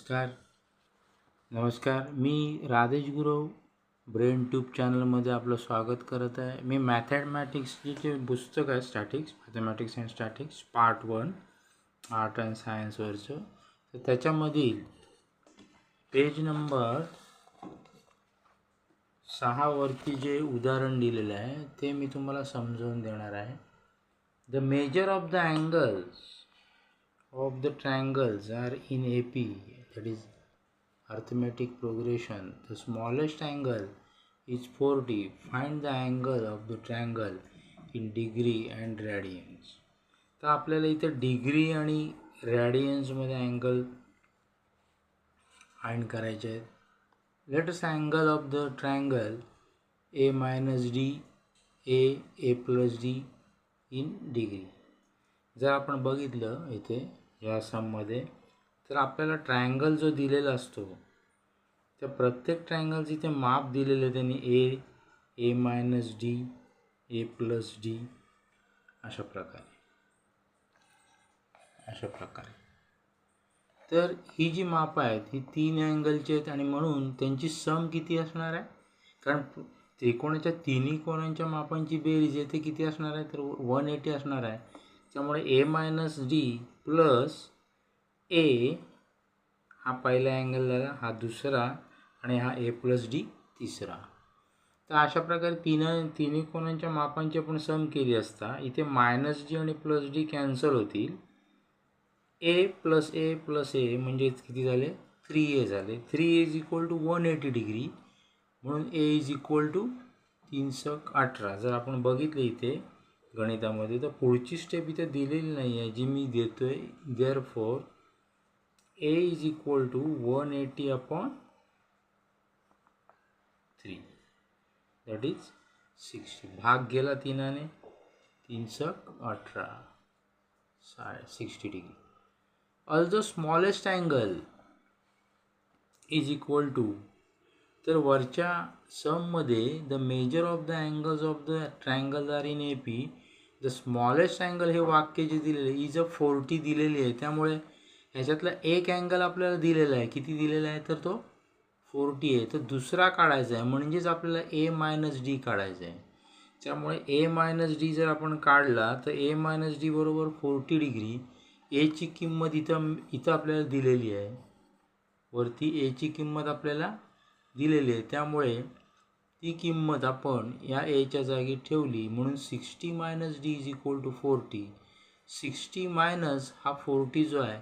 नमस्कार मी Rajesh Gurav brain tube चॅनलमध्ये आपलं स्वागत करत आहे. मी मॅथमॅटिक्सचे जे पुस्तक आहे mathematics and statics part 1 art and सायन्सवरचं, तर त्याच्यामधील पेज नंबर 6 वरती जे उदाहरण दिलेलं आहे ते मी तुम्हाला समजावून देणार आहे. The measure of the angles of the triangles are in AP, that is arithmetic progression. The smallest angle is 40. Find the angle of the triangle in degree and radians. तर आपल्याला इथे डिग्री आणि रॅडियन्स मध्ये अँगल फाइंड करायचे आहेत. Let us angle of the triangle a minus d a plus d in degree. जर आपण बघितलं इथे या सममध्ये, तर आपल्याला ट्रायंगल जो दिलेला असतो त्या प्रत्येक ट्रायंगलचे इथे माप दिलेले त्यांनी a minus D a plus D अशा प्रकारे. तर ही जी माप आहेत ही 3 अँगलची आहेत आणि म्हणून त्यांची सम किती असणार आहे, कारण त्रिकोणाच्या तिन्ही कोणांच्या मापांची बेरीज आहे ते किती असणार आहे, तर 180 असणार आहे. त्यामुळे a minus D plus a हा पहिला अँगल झाला, हा दुसरा आणि हा a प्लस डी तिसरा. तर अशा प्रकारे तिन्ही कोणांच्या मापांची आपण सम केली असता इथे मायनस डी आणि प्लस डी कॅन्सल होतील. a प्लस a म्हणजे किती झाले, 3a झाले. 3a is equal to 180 degree, म्हणून a इज इक्वल टू 318. जर आपण बघितले इथे गणितामध्ये तर पुढची स्टेप इथे दिलेली नाही आहे जी मी देतोय. Therefore a is equal to 180 upon 3, that is 60. भाग गेला 3ने, 318 60 degree. Also smallest angle is equal to, तर वरच्या सममध्ये the measure of the angles of the triangle are in AP. The smallest angle हे वाक्य जे दिलेले इज 40 दिलेली आहे, त्यामुळे ह्याच्यातला एक अँगल आपल्याला दिलेला आहे. किती दिलेला आहे, तर तो 40 आहे. तर दुसरा काढायचा आहे, म्हणजेच आपल्याला a मायनस डी काढायचा आहे. त्यामुळे a मायनस डी जर आपण काढला तर a मायनस डी बरोबर 40 डिग्री. a ची किंमत इथं आपल्याला दिलेली आहे, वरती a ची किंमत आपल्याला दिलेली आहे, त्यामुळे ती किंमत आपण या a च्या जागी ठेवली, म्हणून 60 minus D is equal to 40. 60 minus हा 40 जो आहे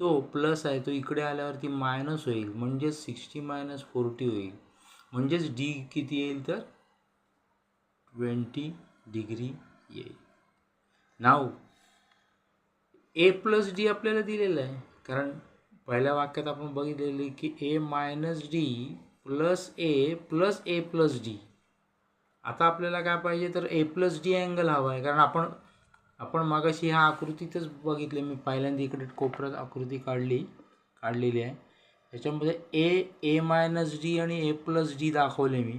तो प्लस आहे, तो इकडे आल्यावरती मायनस होईल, म्हणजेच 60 मायनस 40 होईल, म्हणजेच डी किती येईल, तर 20 डिग्री येईल. नाव a प्लस डी आपल्याला दिलेलं आहे, कारण पहिल्या वाक्यात आपण बघितलेले की a minus D plus a plus D. आता आपल्याला काय पाहिजे, तर a प्लस डी अँगल हवा आहे, कारण आपण मागाशी ह्या आकृतीतच बघितले. मी पहिल्यांदा इकडे कोपऱ्यात आकृती काढलेली आहे, त्याच्यामध्ये a मायनस डी आणि a प्लस डी दाखवले मी.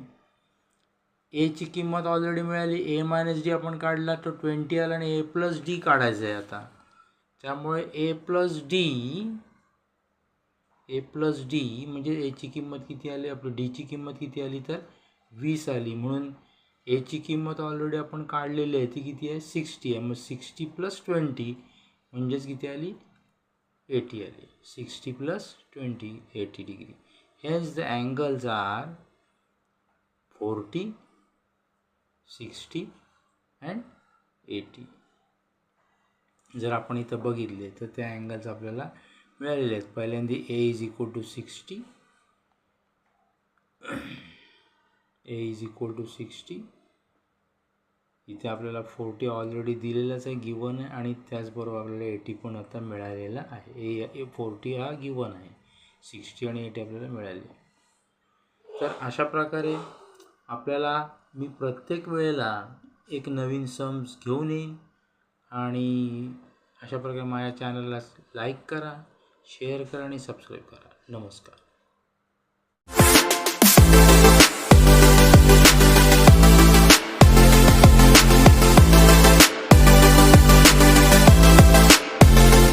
a ची किंमत ऑलरेडी मिळाली, a मायनस डी आपण काढला तर 20 आला आणि a प्लस डी काढायचं आहे आता. त्यामुळे a प्लस डी म्हणजे a ची किंमत किती आली, आपली d ची किंमत किती आली, तर 20 आली. म्हणून a ची किंमत ऑलरेडी आपण काढलेली आहे, ती किती आहे, 60 आहे. मग 60 प्लस 20 म्हणजेच किती आली, 80 आली. 60 plus 20 80 degree. Hence the angles are 40, 60 and 80. जर आपण इथं बघितले तर त्या अँगल्स आपल्याला मिळालेले आहेत. पहिल्यांदा a इज इक्वल टू 60, इथे आपल्याला 40 ऑलरेडी दिलेलाच आहे, गिवन आहे, आणि त्याचबरोबर आपल्याला 80 पण आता मिळालेला आहे. 40 हा गिवन आहे, 60 आणि 80 आपल्याला मिळाले. तर अशा प्रकारे आपल्याला मी प्रत्येक वेळेला एक नवीन सम्स घेऊन येईन, आणि अशा प्रकारे माझ्या चॅनलला लाईक करा, शेअर करा आणि सबस्क्राईब करा. नमस्कार.